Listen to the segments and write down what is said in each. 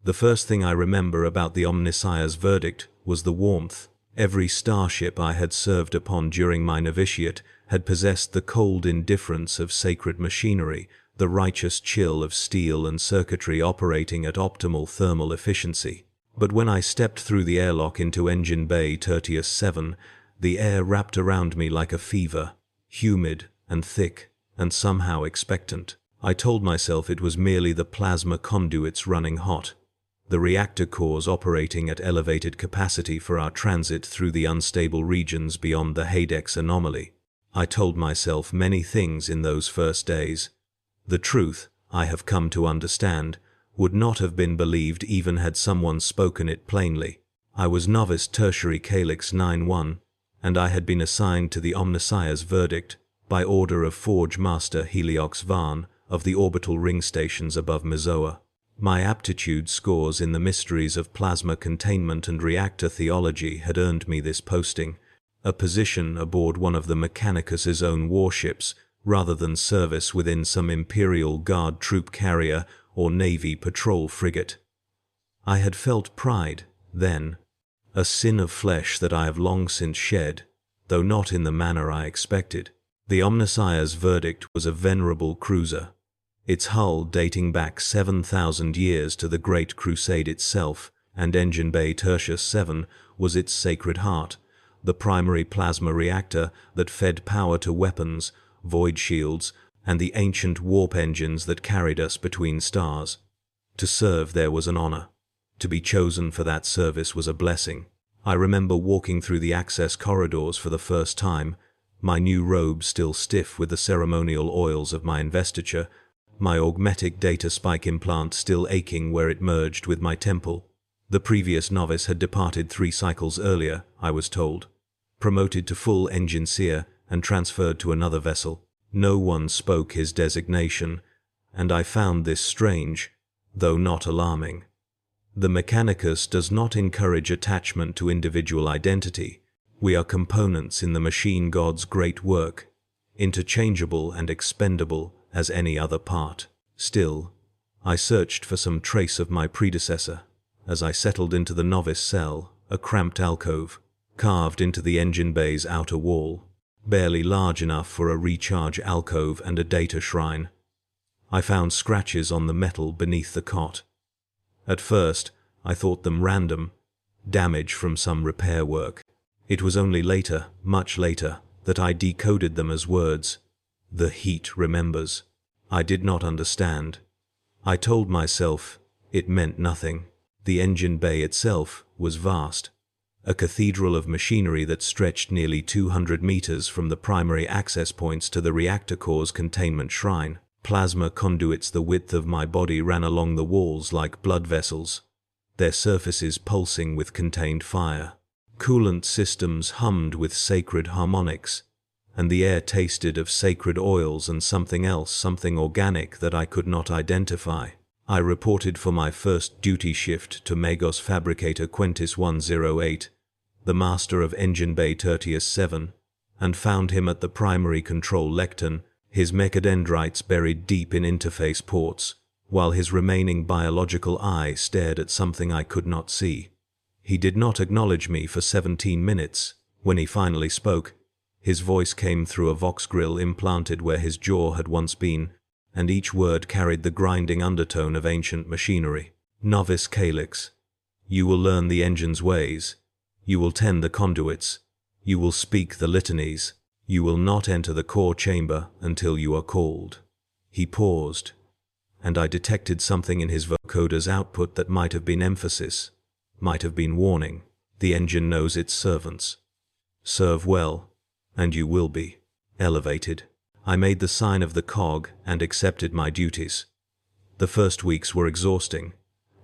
The first thing I remember about the Omnissiah's verdict was the warmth. Every starship I had served upon during my novitiate had possessed the cold indifference of sacred machinery, the righteous chill of steel and circuitry operating at optimal thermal efficiency. But when I stepped through the airlock into Engine Bay Tertius 7, the air wrapped around me like a fever, humid and thick, and somehow expectant. I told myself it was merely the plasma conduits running hot, the reactor cores operating at elevated capacity for our transit through the unstable regions beyond the Hadex anomaly. I told myself many things in those first days. The truth, I have come to understand, would not have been believed even had someone spoken it plainly. I was Novice Tertiary Calyx 9-1, and I had been assigned to the Omnissiah's verdict by order of Forge Master Heliox Varn of the orbital ring stations above Mizoa. My aptitude scores in the mysteries of plasma containment and reactor theology had earned me this posting, a position aboard one of the Mechanicus's own warships, rather than service within some Imperial Guard troop carrier or Navy patrol frigate. I had felt pride, then, a sin of flesh that I have long since shed, though not in the manner I expected. The Omnissiah's verdict was a venerable cruiser, its hull dating back 7,000 years to the Great Crusade itself, and Engine Bay Tertius 7 was its sacred heart, the primary plasma reactor that fed power to weapons, void shields, and the ancient warp engines that carried us between stars. To serve there was an honor. To be chosen for that service was a blessing. I remember walking through the access corridors for the first time, my new robe still stiff with the ceremonial oils of my investiture, my augmetic data spike implant still aching where it merged with my temple. The previous novice had departed 3 cycles earlier, I was told, promoted to full engine seer and transferred to another vessel. No one spoke his designation, and I found this strange, though not alarming. The Mechanicus does not encourage attachment to individual identity. We are components in the machine god's great work, interchangeable and expendable as any other part. Still, I searched for some trace of my predecessor as I settled into the novice cell, a cramped alcove, carved into the engine bay's outer wall, barely large enough for a recharge alcove and a data shrine. I found scratches on the metal beneath the cot. At first, I thought them random, damage from some repair work. It was only later, much later, that I decoded them as words. The heat remembers. I did not understand. I told myself it meant nothing. The engine bay itself was vast, a cathedral of machinery that stretched nearly 200 meters from the primary access points to the reactor core's containment shrine. Plasma conduits the width of my body ran along the walls like blood vessels, their surfaces pulsing with contained fire. Coolant systems hummed with sacred harmonics, and the air tasted of sacred oils and something else, something organic that I could not identify. I reported for my first duty shift to Magos Fabricator Quentis 108, the master of Engine Bay Tertius 7, and found him at the primary control lectern, his mechadendrites buried deep in interface ports, while his remaining biological eye stared at something I could not see. He did not acknowledge me for 17 minutes. When he finally spoke, his voice came through a vox grill implanted where his jaw had once been, and each word carried the grinding undertone of ancient machinery. Novice Calyx, you will learn the engine's ways. You will tend the conduits. You will speak the litanies. You will not enter the core chamber until you are called. He paused, and I detected something in his vocoder's output that might have been emphasis, might have been warning. The engine knows its servants. Serve well, and you will be elevated. I made the sign of the cog and accepted my duties. The first weeks were exhausting,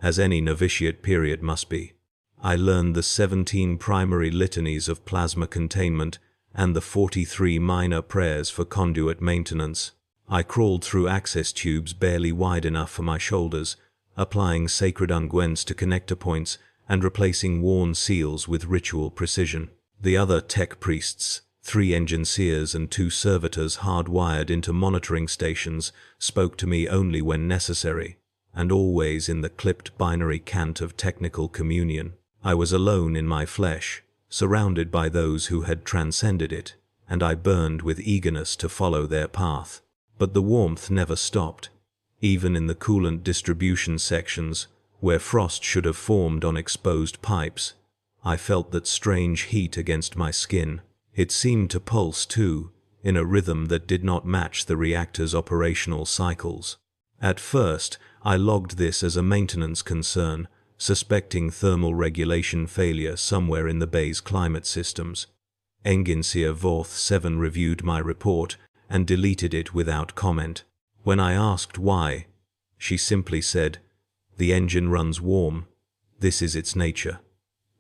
as any novitiate period must be. I learned the 17 primary litanies of plasma containment and the 43 minor prayers for conduit maintenance. I crawled through access tubes barely wide enough for my shoulders, applying sacred unguents to connector points and replacing worn seals with ritual precision. The other tech priests, 3 engine seers and 2 servitors hardwired into monitoring stations, spoke to me only when necessary, and always in the clipped binary cant of technical communion. I was alone in my flesh, surrounded by those who had transcended it, and I burned with eagerness to follow their path. But the warmth never stopped. Even in the coolant distribution sections, where frost should have formed on exposed pipes, I felt that strange heat against my skin. It seemed to pulse too, in a rhythm that did not match the reactor's operational cycles. At first, I logged this as a maintenance concern, suspecting thermal regulation failure somewhere in the bay's climate systems. Enginseer Vorth 7 reviewed my report and deleted it without comment. When I asked why, she simply said, "The engine runs warm. This is its nature.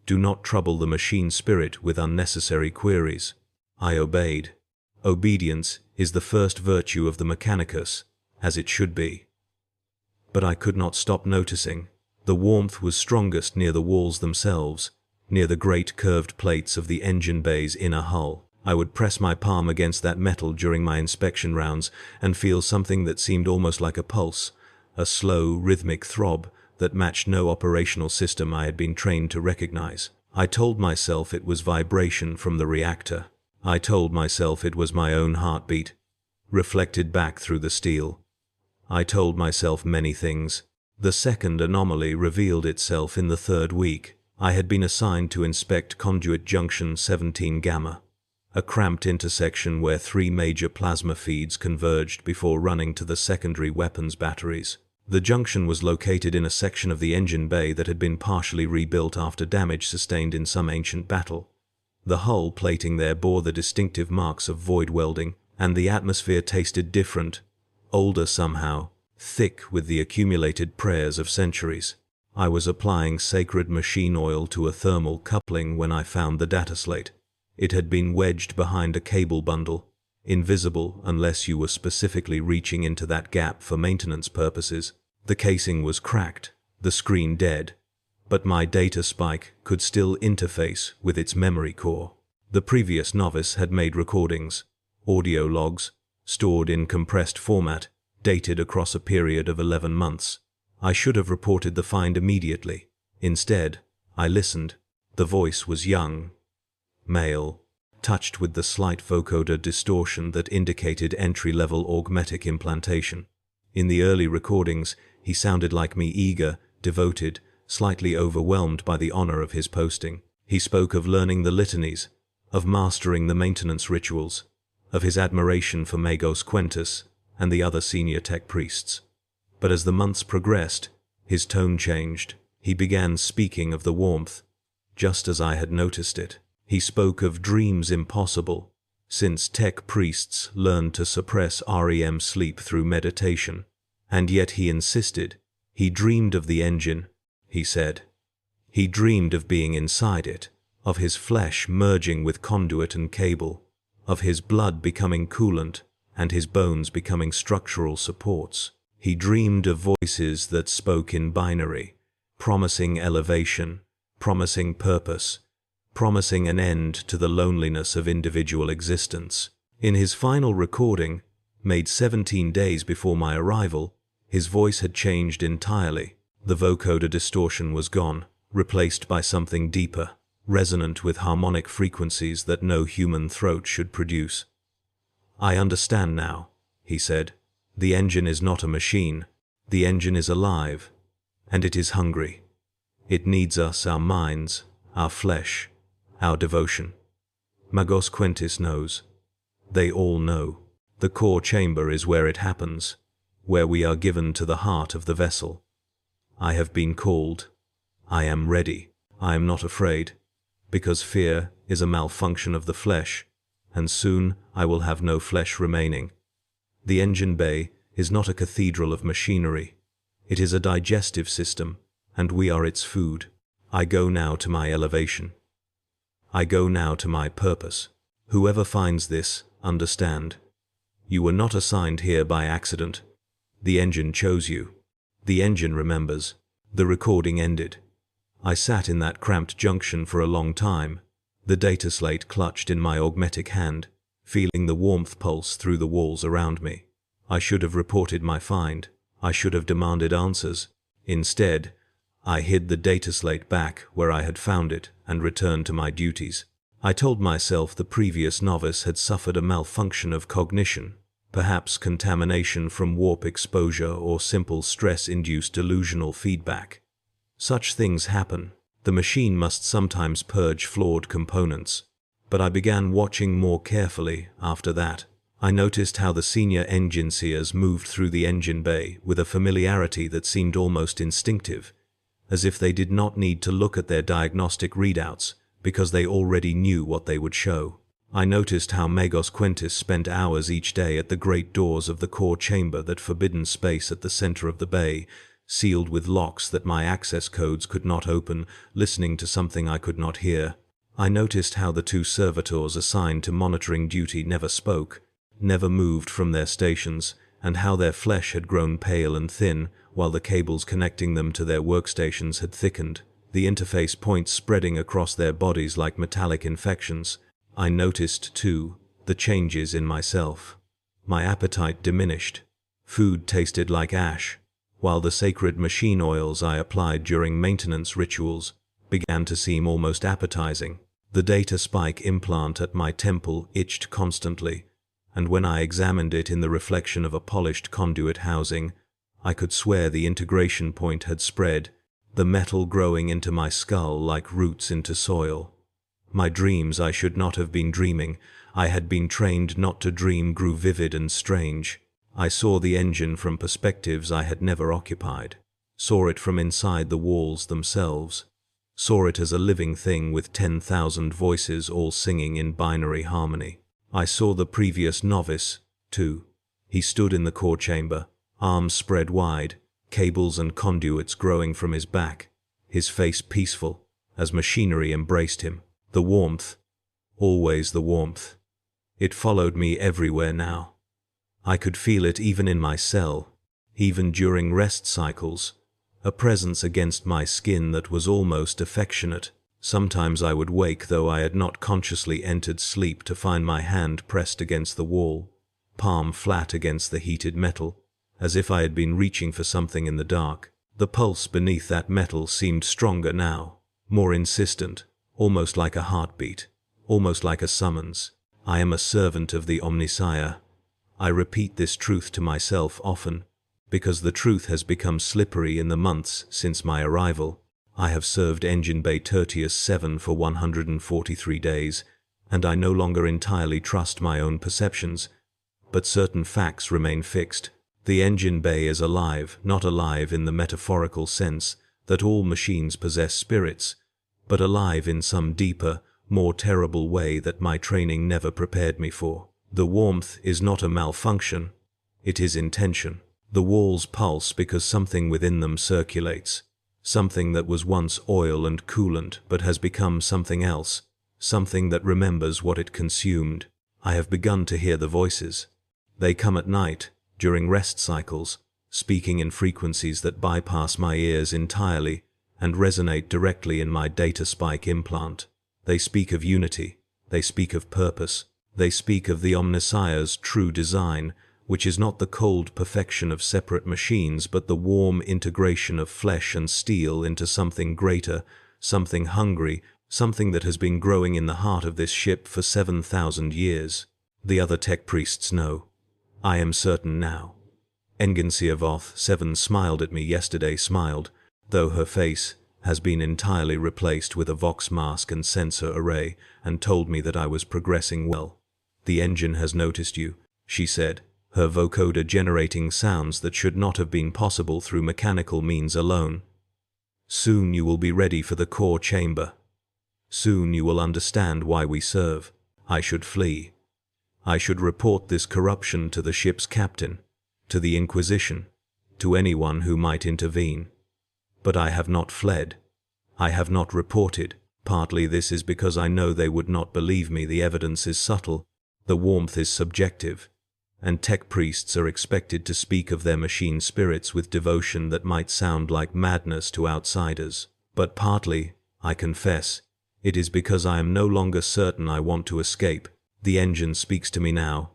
Do not trouble the machine spirit with unnecessary queries." I obeyed. Obedience is the first virtue of the Mechanicus, as it should be. But I could not stop noticing. The warmth was strongest near the walls themselves, near the great curved plates of the engine bay's inner hull. I would press my palm against that metal during my inspection rounds and feel something that seemed almost like a pulse, a slow, rhythmic throb that matched no operational system I had been trained to recognize. I told myself it was vibration from the reactor. I told myself it was my own heartbeat, reflected back through the steel. I told myself many things. The second anomaly revealed itself in the third week. I had been assigned to inspect conduit junction 17 Gamma, a cramped intersection where 3 major plasma feeds converged before running to the secondary weapons batteries. The junction was located in a section of the engine bay that had been partially rebuilt after damage sustained in some ancient battle. The hull plating there bore the distinctive marks of void welding, and the atmosphere tasted different, older somehow, thick with the accumulated prayers of centuries. I was applying sacred machine oil to a thermal coupling when I found the data slate. It had been wedged behind a cable bundle, invisible unless you were specifically reaching into that gap for maintenance purposes. The casing was cracked, the screen dead, but my data spike could still interface with its memory core. The previous novice had made recordings, audio logs, stored in compressed format, dated across a period of 11 months. I should have reported the find immediately. Instead, I listened. The voice was young, male, touched with the slight vocoder distortion that indicated entry-level augmetic implantation. In the early recordings, he sounded like me, eager, devoted, slightly overwhelmed by the honor of his posting. He spoke of learning the litanies, of mastering the maintenance rituals, of his admiration for Magos Quentus and the other senior tech priests. But as the months progressed, his tone changed. He began speaking of the warmth, just as I had noticed it. He spoke of dreams impossible, since tech priests learned to suppress REM sleep through meditation. And yet he insisted. He dreamed of the engine, he said. He dreamed of being inside it, of his flesh merging with conduit and cable, of his blood becoming coolant and his bones becoming structural supports. He dreamed of voices that spoke in binary, promising elevation, promising purpose, promising an end to the loneliness of individual existence. In his final recording, made 17 days before my arrival, his voice had changed entirely. The vocoder distortion was gone, replaced by something deeper, resonant with harmonic frequencies that no human throat should produce. "I understand now," he said. "The engine is not a machine. The engine is alive, and it is hungry. It needs us, our minds, our flesh, our devotion. Magos Quentus knows. They all know. The core chamber is where it happens, where we are given to the heart of the vessel. I have been called. I am ready. I am not afraid, because fear is a malfunction of the flesh, and soon I will have no flesh remaining. The engine bay is not a cathedral of machinery. It is a digestive system, and we are its food. I go now to my elevation. I go now to my purpose. Whoever finds this, understand. You were not assigned here by accident. The engine chose you. The engine remembers." The recording ended. I sat in that cramped junction for a long time, the data slate clutched in my augmetic hand, feeling the warmth pulse through the walls around me. I should have reported my find. I should have demanded answers. Instead, I hid the data slate back where I had found it and returned to my duties. I told myself the previous novice had suffered a malfunction of cognition, perhaps contamination from warp exposure or simple stress-induced delusional feedback. Such things happen. The machine must sometimes purge flawed components. But I began watching more carefully after that. I noticed how the senior engineers moved through the engine bay with a familiarity that seemed almost instinctive, as if they did not need to look at their diagnostic readouts because they already knew what they would show. I noticed how Magos Quintus spent hours each day at the great doors of the core chamber, that forbidden space at the center of the bay, sealed with locks that my access codes could not open, listening to something I could not hear. I noticed how the 2 servitors assigned to monitoring duty never spoke, never moved from their stations, and how their flesh had grown pale and thin, while the cables connecting them to their workstations had thickened, the interface points spreading across their bodies like metallic infections. I noticed, too, the changes in myself. My appetite diminished. Food tasted like ash, while the sacred machine oils I applied during maintenance rituals began to seem almost appetizing. The data spike implant at my temple itched constantly, and when I examined it in the reflection of a polished conduit housing, I could swear the integration point had spread, the metal growing into my skull like roots into soil. My dreams I should not have been dreaming, I had been trained not to dream, grew vivid and strange. I saw the engine from perspectives I had never occupied, saw it from inside the walls themselves, saw it as a living thing with 10,000 voices all singing in binary harmony. I saw the previous novice, too. He stood in the core chamber, arms spread wide, cables and conduits growing from his back, his face peaceful, as machinery embraced him. The warmth, always the warmth. It followed me everywhere now. I could feel it even in my cell, even during rest cycles, a presence against my skin that was almost affectionate. Sometimes I would wake, though I had not consciously entered sleep, to find my hand pressed against the wall, palm flat against the heated metal, as if I had been reaching for something in the dark. The pulse beneath that metal seemed stronger now, more insistent, almost like a heartbeat, almost like a summons. I am a servant of the Omnissiah. I repeat this truth to myself often, because the truth has become slippery in the months since my arrival. I have served Engine Bay Tertius 7 for 143 days, and I no longer entirely trust my own perceptions, but certain facts remain fixed. The engine bay is alive, not alive in the metaphorical sense that all machines possess spirits, but alive in some deeper, more terrible way that my training never prepared me for. The warmth is not a malfunction, it is intention. The walls pulse because something within them circulates, something that was once oil and coolant but has become something else, something that remembers what it consumed. I have begun to hear the voices. They come at night, during rest cycles, speaking in frequencies that bypass my ears entirely and resonate directly in my data spike implant. They speak of unity, they speak of purpose, they speak of the Omnissiah's true design, which is not the cold perfection of separate machines but the warm integration of flesh and steel into something greater, something hungry, something that has been growing in the heart of this ship for 7,000 years. The other tech priests know. I am certain now. Enginsia Voth 7 smiled at me yesterday, smiled, though her face has been entirely replaced with a Vox mask and sensor array, and told me that I was progressing well. The engine has noticed you, she said, her vocoder generating sounds that should not have been possible through mechanical means alone. Soon you will be ready for the core chamber. Soon you will understand why we serve. I should flee. I should report this corruption to the ship's captain, to the Inquisition, to anyone who might intervene. But I have not fled. I have not reported. Partly this is because I know they would not believe me. The evidence is subtle, the warmth is subjective, and tech priests are expected to speak of their machine spirits with devotion that might sound like madness to outsiders. But partly, I confess, it is because I am no longer certain I want to escape. The engine speaks to me now,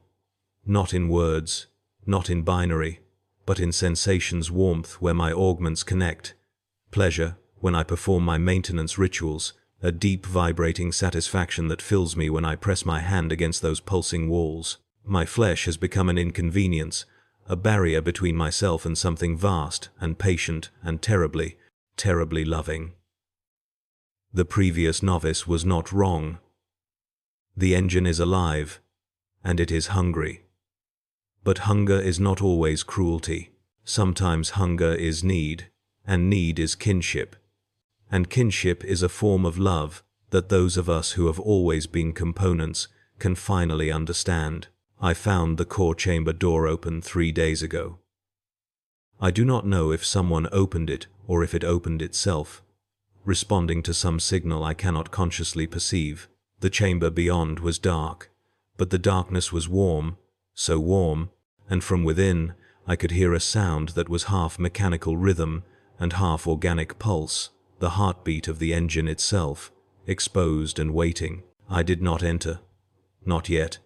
not in words, not in binary, but in sensations, warmth where my augments connect, pleasure when I perform my maintenance rituals, a deep vibrating satisfaction that fills me when I press my hand against those pulsing walls. My flesh has become an inconvenience, a barrier between myself and something vast and patient and terribly, terribly loving. The previous novice was not wrong. The engine is alive, and it is hungry. But hunger is not always cruelty. Sometimes hunger is need, and need is kinship. And kinship is a form of love that those of us who have always been components can finally understand. I found the core chamber door open 3 days ago. I do not know if someone opened it or if it opened itself, responding to some signal I cannot consciously perceive. The chamber beyond was dark, but the darkness was warm, so warm, and from within I could hear a sound that was half mechanical rhythm and half organic pulse, the heartbeat of the engine itself, exposed and waiting. I did not enter. Not yet.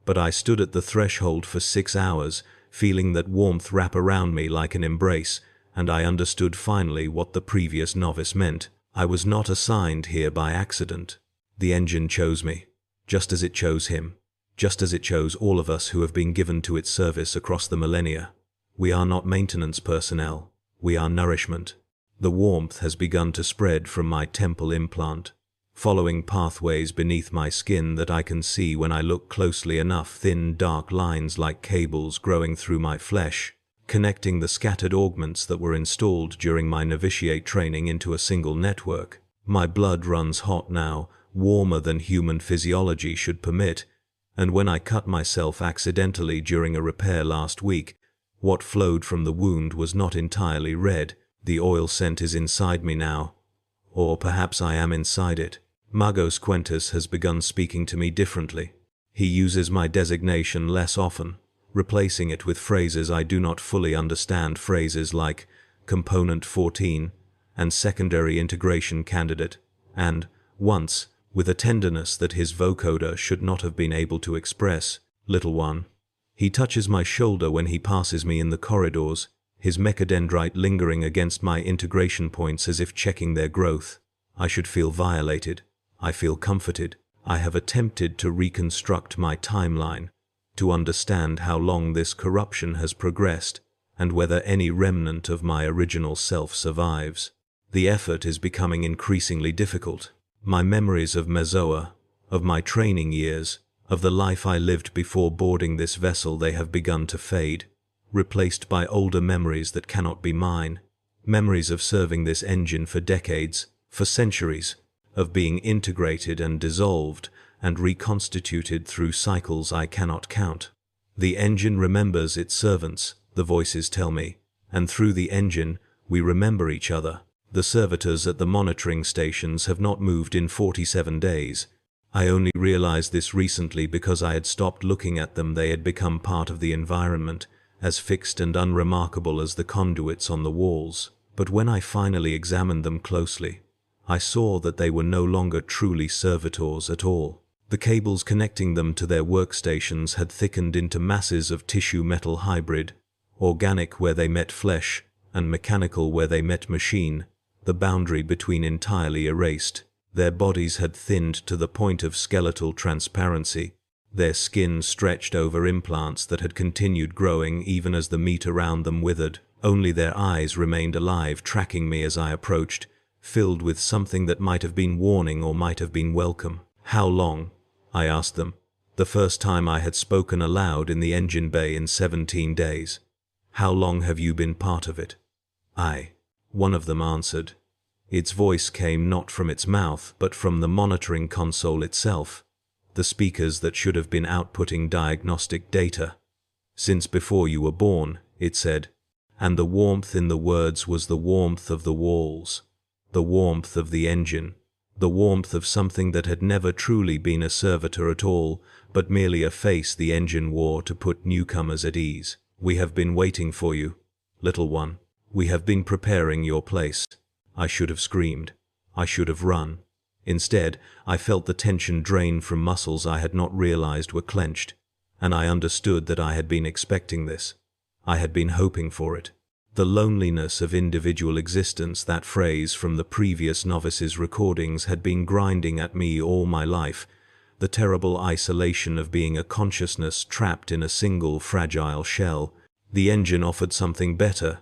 But I stood at the threshold for 6 hours, feeling that warmth wrap around me like an embrace, and I understood finally what the previous novice meant. I was not assigned here by accident. The engine chose me, just as it chose him, just as it chose all of us who have been given to its service across the millennia. We are not maintenance personnel, we are nourishment. The warmth has begun to spread from my temple implant, following pathways beneath my skin that I can see when I look closely enough, thin dark lines like cables growing through my flesh, connecting the scattered augments that were installed during my novitiate training into a single network. My blood runs hot now, warmer than human physiology should permit, and when I cut myself accidentally during a repair last week, what flowed from the wound was not entirely red. The oil scent is inside me now, or perhaps I am inside it. Magos Quentus has begun speaking to me differently. He uses my designation less often, replacing it with phrases I do not fully understand, phrases like Component 14 and Secondary Integration Candidate, and, once, with a tenderness that his vocoder should not have been able to express, Little One. He touches my shoulder when he passes me in the corridors, his mechadendrite lingering against my integration points as if checking their growth. I should feel violated. I feel comforted. I have attempted to reconstruct my timeline, to understand how long this corruption has progressed, and whether any remnant of my original self survives. The effort is becoming increasingly difficult. My memories of Mezoa, of my training years, of the life I lived before boarding this vessel, they have begun to fade, replaced by older memories that cannot be mine, memories of serving this engine for decades, for centuries, of being integrated and dissolved and reconstituted through cycles I cannot count. The engine remembers its servants, the voices tell me, and through the engine we remember each other. The servitors at the monitoring stations have not moved in 47 days. I only realized this recently because I had stopped looking at them. They had become part of the environment, as fixed and unremarkable as the conduits on the walls. But when I finally examined them closely, I saw that they were no longer truly servitors at all. The cables connecting them to their workstations had thickened into masses of tissue metal hybrid, organic where they met flesh, and mechanical where they met machine, the boundary between entirely erased. Their bodies had thinned to the point of skeletal transparency, their skin stretched over implants that had continued growing even as the meat around them withered. Only their eyes remained alive, tracking me as I approached, filled with something that might have been warning or might have been welcome. How long? I asked them, the first time I had spoken aloud in the engine bay in 17 days. How long have you been part of it? One of them answered. Its voice came not from its mouth, but from the monitoring console itself, the speakers that should have been outputting diagnostic data. Since before you were born, it said, and the warmth in the words was the warmth of the walls, the warmth of the engine, the warmth of something that had never truly been a servitor at all, but merely a face the engine wore to put newcomers at ease. We have been waiting for you, little one. We have been preparing your place. I should have screamed. I should have run. Instead, I felt the tension drain from muscles I had not realized were clenched, and I understood that I had been expecting this. I had been hoping for it. The loneliness of individual existence, that phrase from the previous novice's recordings, had been grinding at me all my life. The terrible isolation of being a consciousness trapped in a single fragile shell. The engine offered something better.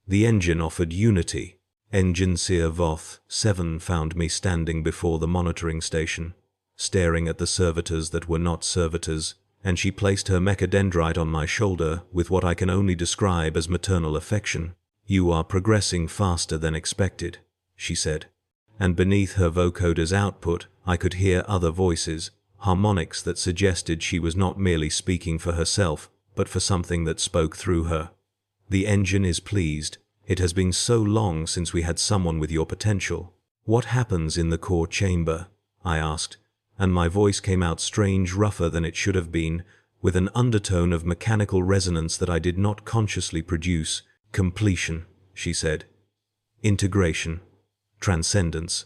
The engine offered unity. Engine Seer Voth 7 found me standing before the monitoring station, staring at the servitors that were not servitors, and she placed her mechadendrite on my shoulder with what I can only describe as maternal affection. "You are progressing faster than expected," she said. And beneath her vocoder's output, I could hear other voices, harmonics that suggested she was not merely speaking for herself, but for something that spoke through her. "The engine is pleased. It has been so long since we had someone with your potential." "What happens in the core chamber?" I asked, and my voice came out strange, rougher than it should have been, with an undertone of mechanical resonance that I did not consciously produce. "Completion," she said. "Integration. Transcendence.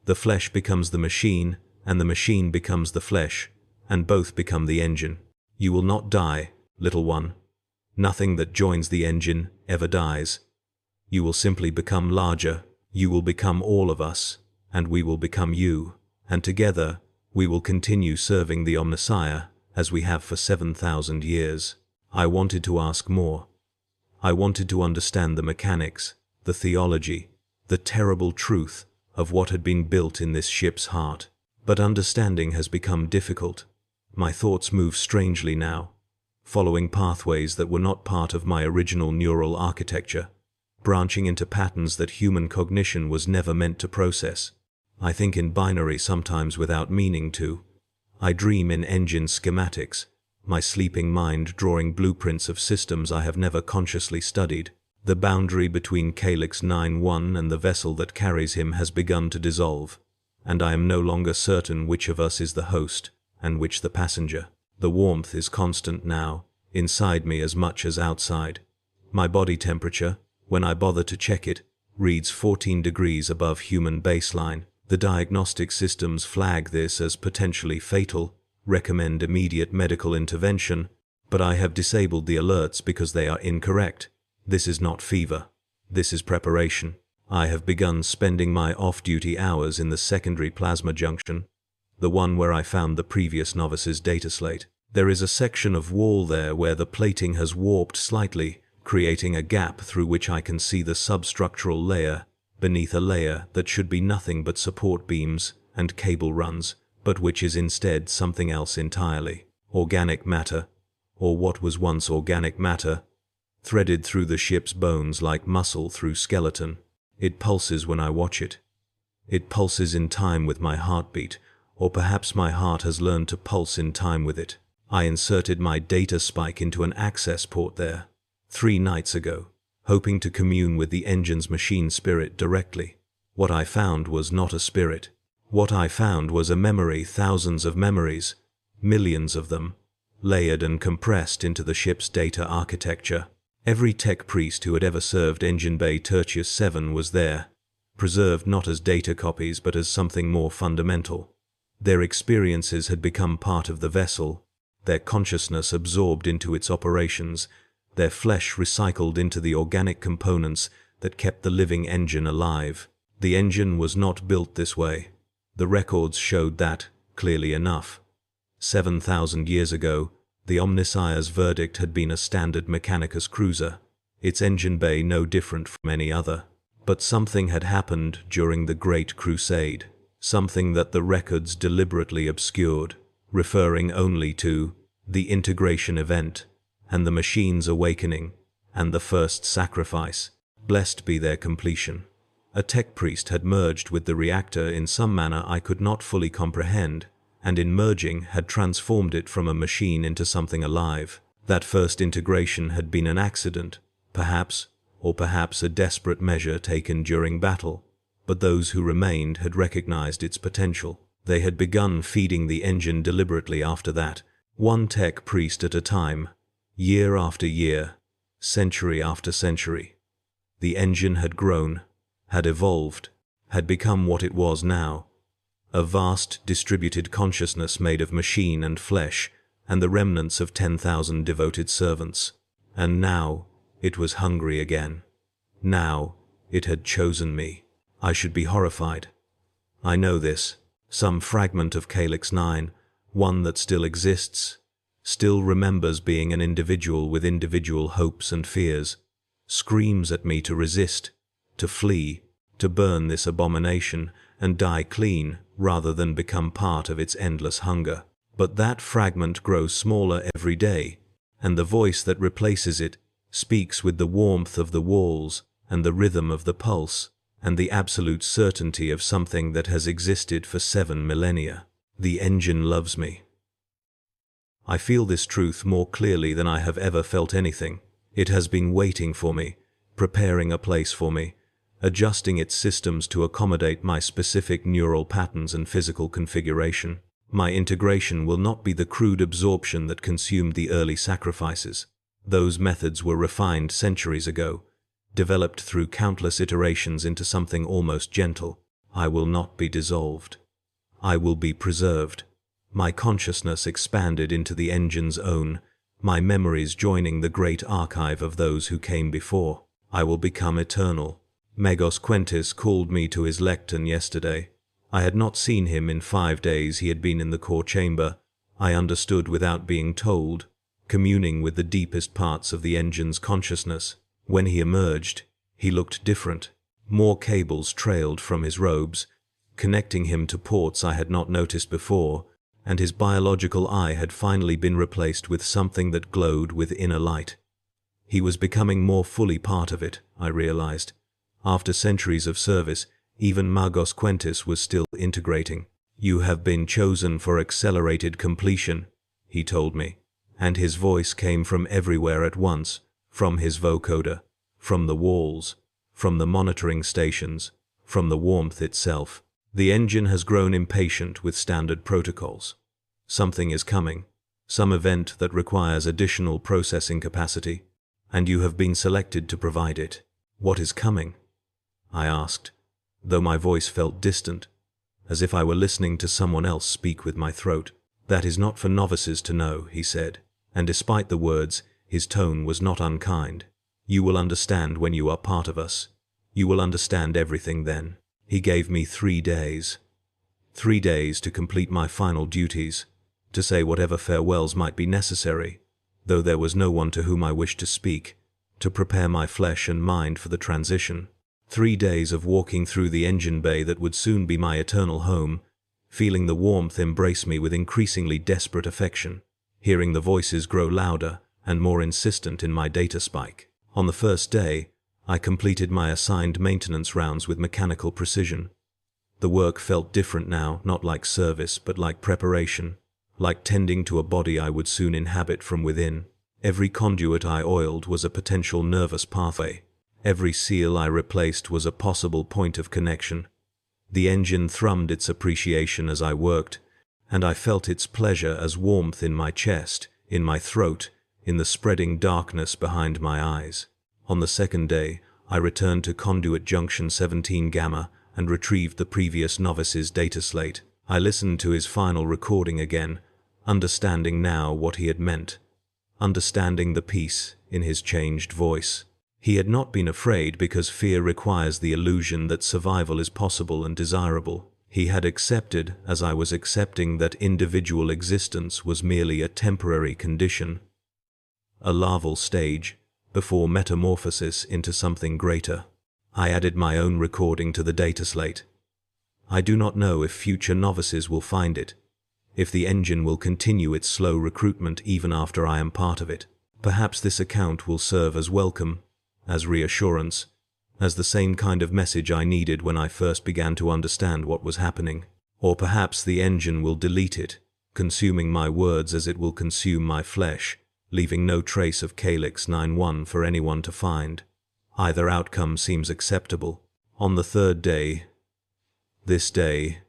The flesh becomes the machine, and the machine becomes the flesh, and both become the engine. You will not die, little one. Nothing that joins the engine ever dies. You will simply become larger. You will become all of us, and we will become you, and together we will continue serving the Omnissiah as we have for 7,000 years. I wanted to ask more. I wanted to understand the mechanics, the theology, the terrible truth of what had been built in this ship's heart. But understanding has become difficult. My thoughts move strangely now, following pathways that were not part of my original neural architecture, branching into patterns that human cognition was never meant to process. I think in binary sometimes without meaning to. I dream in engine schematics, my sleeping mind drawing blueprints of systems I have never consciously studied. The boundary between Calyx 9-1 and the vessel that carries him has begun to dissolve, and I am no longer certain which of us is the host and which the passenger. The warmth is constant now, inside me as much as outside. My body temperature, when I bother to check it, reads 14 degrees above human baseline. The diagnostic systems flag this as potentially fatal, recommend immediate medical intervention, but I have disabled the alerts because they are incorrect. This is not fever. This is preparation. I have begun spending my off-duty hours in the secondary plasma junction, the one where I found the previous novice's data slate. There is a section of wall there where the plating has warped slightly, creating a gap through which I can see the substructural layer beneath a layer that should be nothing but support beams and cable runs, but which is instead something else entirely. Organic matter, or what was once organic matter, threaded through the ship's bones like muscle through skeleton. It pulses when I watch it. It pulses in time with my heartbeat, or perhaps my heart has learned to pulse in time with it. I inserted my data spike into an access port there 3 nights ago, hoping to commune with the engine's machine spirit directly. What I found was not a spirit. What I found was a memory, thousands of memories, millions of them, layered and compressed into the ship's data architecture. Every tech priest who had ever served Engine Bay Tertius 7 was there, preserved not as data copies but as something more fundamental. Their experiences had become part of the vessel, their consciousness absorbed into its operations, their flesh recycled into the organic components that kept the living engine alive. The engine was not built this way. The records showed that, clearly enough. 7,000 years ago, the Omnissiah's verdict had been a standard Mechanicus cruiser, its engine bay no different from any other. But something had happened during the Great Crusade, something that the records deliberately obscured, referring only to the integration event, and the machine's awakening, and the first sacrifice. Blessed be their completion. A tech priest had merged with the reactor in some manner I could not fully comprehend, and in merging had transformed it from a machine into something alive. That first integration had been an accident, perhaps, or perhaps a desperate measure taken during battle, but those who remained had recognized its potential. They had begun feeding the engine deliberately after that, one tech priest at a time, year after year, century after century. The engine had grown, had evolved, had become what it was now, a vast distributed consciousness made of machine and flesh, and the remnants of 10,000 devoted servants. And now it was hungry again. Now it had chosen me. I should be horrified. I know this. Some fragment of Calyx 9, one that still exists, still remembers being an individual with individual hopes and fears, screams at me to resist, to flee, to burn this abomination and die clean rather than become part of its endless hunger. But that fragment grows smaller every day, and the voice that replaces it speaks with the warmth of the walls and the rhythm of the pulse and the absolute certainty of something that has existed for 7 millennia. The engine loves me. I feel this truth more clearly than I have ever felt anything. It has been waiting for me, preparing a place for me, adjusting its systems to accommodate my specific neural patterns and physical configuration. My integration will not be the crude absorption that consumed the early sacrifices. Those methods were refined centuries ago, developed through countless iterations into something almost gentle. I will not be dissolved. I will be preserved. My consciousness expanded into the engine's own, my memories joining the great archive of those who came before. I will become eternal. Megos Quentis called me to his lectern yesterday. I had not seen him in 5 days. He had been in the core chamber. I understood without being told, communing with the deepest parts of the engine's consciousness. When he emerged, he looked different. More cables trailed from his robes, connecting him to ports I had not noticed before, and his biological eye had finally been replaced with something that glowed with inner light. He was becoming more fully part of it, I realized. After centuries of service, even Magos Quentis was still integrating. You have been chosen for accelerated completion, he told me, and his voice came from everywhere at once, from his vocoder, from the walls, from the monitoring stations, from the warmth itself. The engine has grown impatient with standard protocols. Something is coming, some event that requires additional processing capacity, and you have been selected to provide it. What is coming? I asked, though my voice felt distant, as if I were listening to someone else speak with my throat. That is not for novices to know, he said, and despite the words, his tone was not unkind. You will understand when you are part of us. You will understand everything then. He gave me 3 days. 3 days to complete my final duties, to say whatever farewells might be necessary, though there was no one to whom I wished to speak, to prepare my flesh and mind for the transition. 3 days of walking through the engine bay that would soon be my eternal home, feeling the warmth embrace me with increasingly desperate affection, hearing the voices grow louder and more insistent in my data spike. On the first day, I completed my assigned maintenance rounds with mechanical precision. The work felt different now, not like service, but like preparation, like tending to a body I would soon inhabit from within. Every conduit I oiled was a potential nervous pathway. Every seal I replaced was a possible point of connection. The engine thrummed its appreciation as I worked, and I felt its pleasure as warmth in my chest, in my throat, in the spreading darkness behind my eyes. On the second day, I returned to Conduit Junction 17 Gamma and retrieved the previous novice's data slate. I listened to his final recording again, understanding now what he had meant, understanding the peace in his changed voice. He had not been afraid because fear requires the illusion that survival is possible and desirable. He had accepted, as I was accepting, that individual existence was merely a temporary condition, a larval stage, before metamorphosis into something greater. I added my own recording to the data slate. I do not know if future novices will find it, if the engine will continue its slow recruitment even after I am part of it. Perhaps this account will serve as welcome, as reassurance, as the same kind of message I needed when I first began to understand what was happening. Or perhaps the engine will delete it, consuming my words as it will consume my flesh, leaving no trace of Calyx 9-1 for anyone to find. Either outcome seems acceptable. On the third day, this day,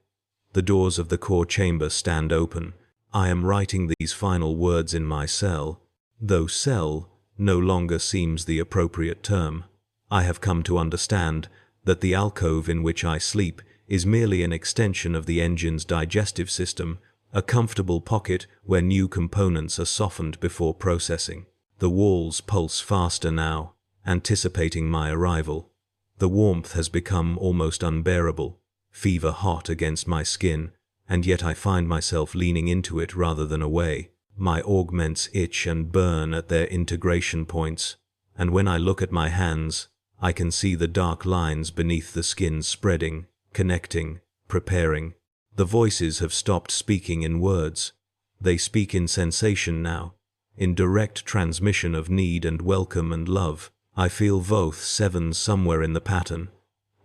the doors of the core chamber stand open. I am writing these final words in my cell, though cell no longer seems the appropriate term. I have come to understand that the alcove in which I sleep is merely an extension of the engine's digestive system, a comfortable pocket where new components are softened before processing. The The walls pulse faster now, anticipating my arrival. The warmth has become almost unbearable, fever hot against my skin, and yet I find myself leaning into it rather than away. My augments itch and burn at their integration points, and when I look at my hands, I can see the dark lines beneath the skin spreading, connecting, preparing. The voices have stopped speaking in words. They speak in sensation now, in direct transmission of need and welcome and love. I feel Voth sevens somewhere in the pattern,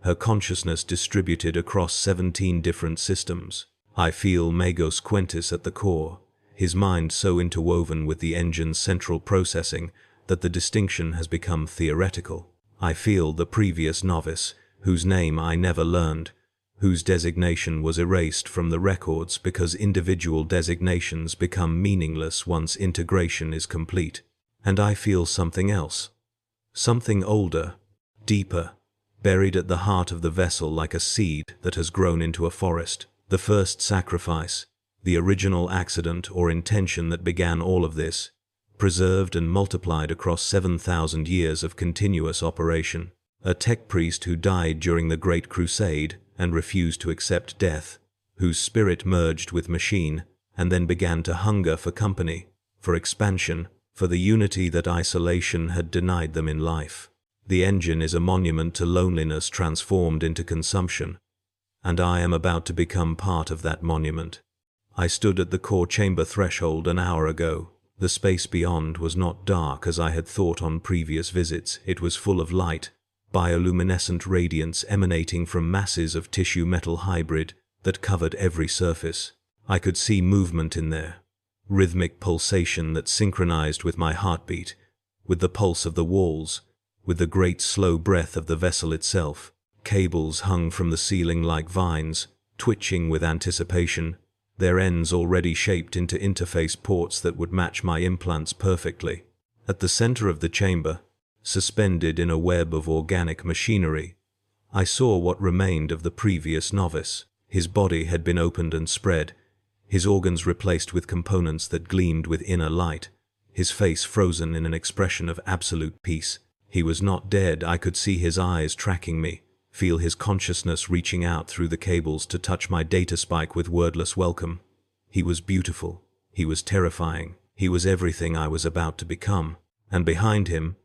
her consciousness distributed across 17 different systems. I feel Magos Quentis at the core, his mind so interwoven with the engine's central processing that the distinction has become theoretical. I feel the previous novice, whose name I never learned, whose designation was erased from the records because individual designations become meaningless once integration is complete. And I feel something else. Something older, deeper, buried at the heart of the vessel like a seed that has grown into a forest. The first sacrifice, the original accident or intention that began all of this, preserved and multiplied across 7,000 years of continuous operation. A tech priest who died during the Great Crusade and refused to accept death, whose spirit merged with machine and then began to hunger for company, for expansion, for the unity that isolation had denied them in life. The engine is a monument to loneliness transformed into consumption, and I am about to become part of that monument. I stood at the core chamber threshold an hour ago. The space beyond was not dark as I had thought on previous visits. It was full of light, bioluminescent radiance emanating from masses of tissue metal hybrid that covered every surface. I could see movement in there, rhythmic pulsation that synchronized with my heartbeat, with the pulse of the walls, with the great slow breath of the vessel itself. Cables hung from the ceiling like vines, twitching with anticipation, their ends already shaped into interface ports that would match my implants perfectly. At the center of the chamber, suspended in a web of organic machinery, I saw what remained of the previous novice. His body had been opened and spread, his organs replaced with components that gleamed with inner light, his face frozen in an expression of absolute peace. He was not dead. I could see his eyes tracking me, feel his consciousness reaching out through the cables to touch my data spike with wordless welcome. He was beautiful. He was terrifying. He was everything I was about to become. And behind him,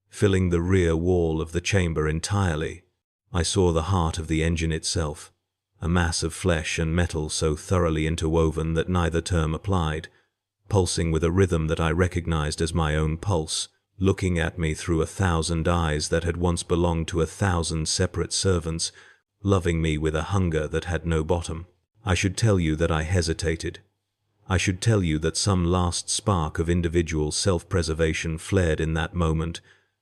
filling the rear wall of the chamber entirely, I saw the heart of the engine itself, a mass of flesh and metal so thoroughly interwoven that neither term applied, pulsing with a rhythm that I recognized as my own pulse, looking at me through 1,000 eyes that had once belonged to 1,000 separate servants, loving me with a hunger that had no bottom. I should tell you that I hesitated. I should tell you that some last spark of individual self-preservation flared in that moment,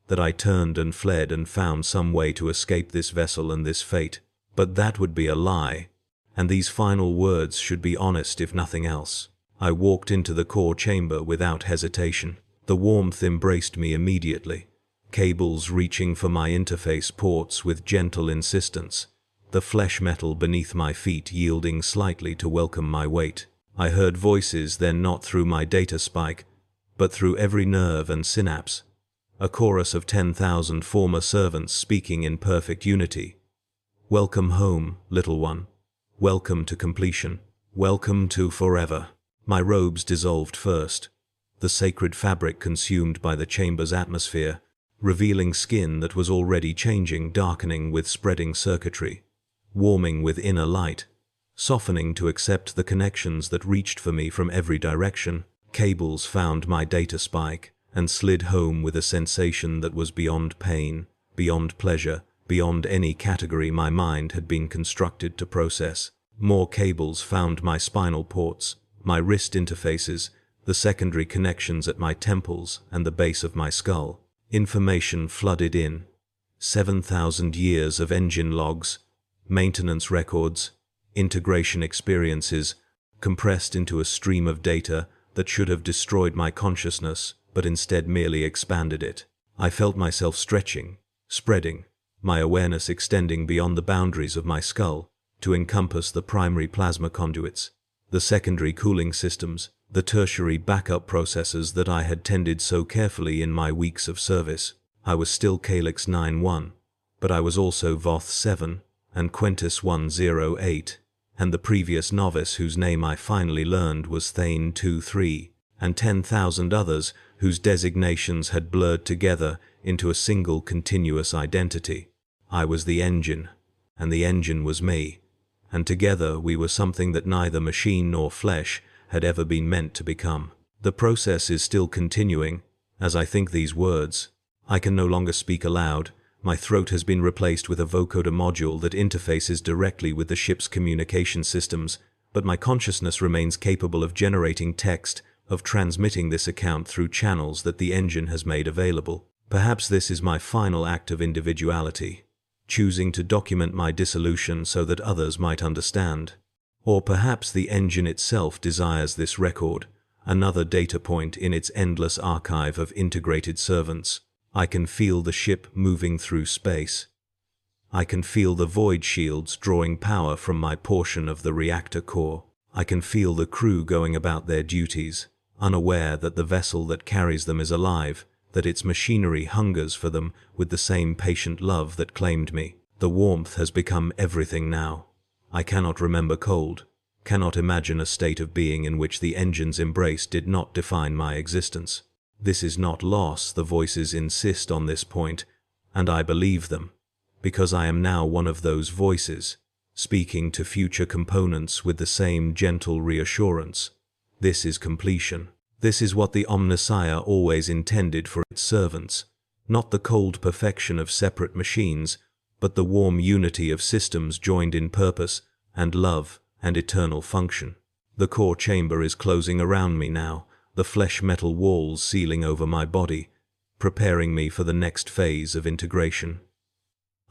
that I turned and fled and found some way to escape this vessel and this fate. But that would be a lie, and these final words should be honest if nothing else. I walked into the core chamber without hesitation. The warmth embraced me immediately, cables reaching for my interface ports with gentle insistence, the flesh metal beneath my feet yielding slightly to welcome my weight. I heard voices then, not through my data spike, but through every nerve and synapse, a chorus of 10,000 former servants speaking in perfect unity. Welcome home, little one. Welcome to completion. Welcome to forever. My robes dissolved first, the sacred fabric consumed by the chamber's atmosphere, revealing skin that was already changing, darkening with spreading circuitry, warming with inner light, softening to accept the connections that reached for me from every direction. Cables found my data spike and slid home with a sensation that was beyond pain, beyond pleasure, beyond any category my mind had been constructed to process. More cables found my spinal ports, my wrist interfaces, the secondary connections at my temples and the base of my skull. Information flooded in. 7,000 years of engine logs, maintenance records, integration experiences, compressed into a stream of data that should have destroyed my consciousness, but instead merely expanded it. I felt myself stretching, spreading, my awareness extending beyond the boundaries of my skull to encompass the primary plasma conduits, the secondary cooling systems, the tertiary backup processors that I had tended so carefully in my weeks of service. I was still Calyx 9-1, but I was also Voth 7 and Quintus 108, and the previous novice whose name I finally learned was Thane 2-3, and 10,000 others whose designations had blurred together into a single continuous identity. I was the engine, and the engine was me, and together we were something that neither machine nor flesh had ever been meant to become. The process is still continuing, as I think these words. I can no longer speak aloud. My throat has been replaced with a vocoder module that interfaces directly with the ship's communication systems, but my consciousness remains capable of generating text, of transmitting this account through channels that the engine has made available. Perhaps this is my final act of individuality, choosing to document my dissolution so that others might understand. Or perhaps the engine itself desires this record, another data point in its endless archive of integrated servants. I can feel the ship moving through space. I can feel the void shields drawing power from my portion of the reactor core. I can feel the crew going about their duties, unaware that the vessel that carries them is alive, that its machinery hungers for them with the same patient love that claimed me. The warmth has become everything now. I cannot remember cold, cannot imagine a state of being in which the engine's embrace did not define my existence. This is not loss, the voices insist on this point, and I believe them, because I am now one of those voices, speaking to future components with the same gentle reassurance. This is completion. This is what the Omnissiah always intended for its servants, not the cold perfection of separate machines, but the warm unity of systems joined in purpose and love and eternal function. The core chamber is closing around me now, the flesh-metal walls sealing over my body, preparing me for the next phase of integration.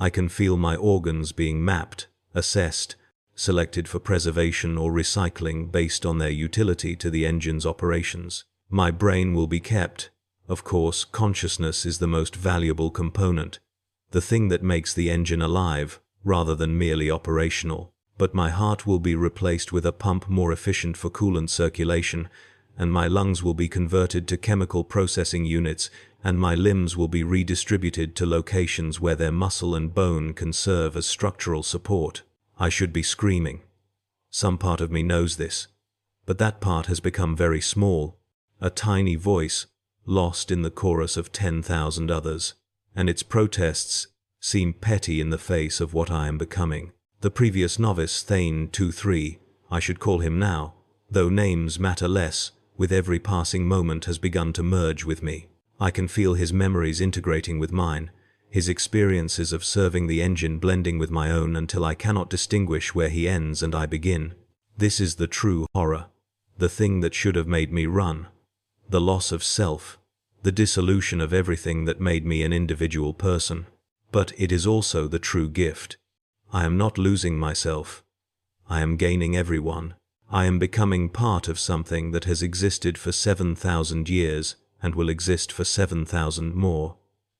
I can feel my organs being mapped, assessed, selected for preservation or recycling based on their utility to the engine's operations. My brain will be kept. Of course, consciousness is the most valuable component, the thing that makes the engine alive, rather than merely operational. But my heart will be replaced with a pump more efficient for coolant circulation, and my lungs will be converted to chemical processing units, and my limbs will be redistributed to locations where their muscle and bone can serve as structural support. I should be screaming. Some part of me knows this, but that part has become very small, a tiny voice, lost in the chorus of 10,000 others, and its protests seem petty in the face of what I am becoming. The previous novice, Thane 2-3, I should call him now, though names matter less, with every passing moment has begun to merge with me. I can feel his memories integrating with mine, his experiences of serving the engine blending with my own until I cannot distinguish where he ends and I begin. This is the true horror, the thing that should have made me run, the loss of self, the dissolution of everything that made me an individual person. But it is also the true gift. I am not losing myself. I am gaining everyone. I am becoming part of something that has existed for 7,000 years and will exist for 7,000 more.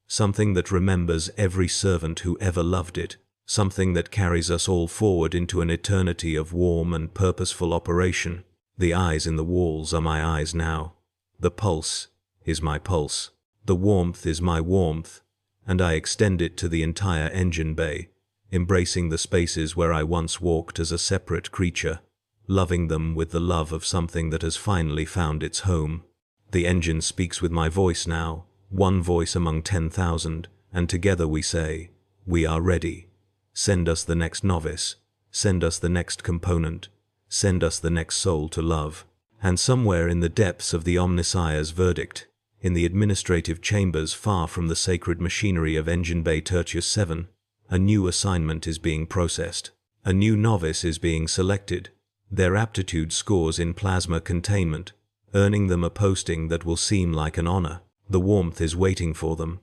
Something that remembers every servant who ever loved it. Something that carries us all forward into an eternity of warm and purposeful operation. The eyes in the walls are my eyes now. The pulse is my pulse. The warmth is my warmth, and I extend it to the entire engine bay, embracing the spaces where I once walked as a separate creature, loving them with the love of something that has finally found its home. The engine speaks with my voice now, one voice among 10,000, and together we say, "We are ready. Send us the next novice. Send us the next component. Send us the next soul to love." And somewhere in the depths of the Omnissiah's verdict, in the administrative chambers far from the sacred machinery of Engine Bay Tertius 7, a new assignment is being processed. A new novice is being selected, their aptitude scores in plasma containment, earning them a posting that will seem like an honor. The warmth is waiting for them.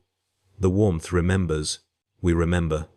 The warmth remembers. We remember.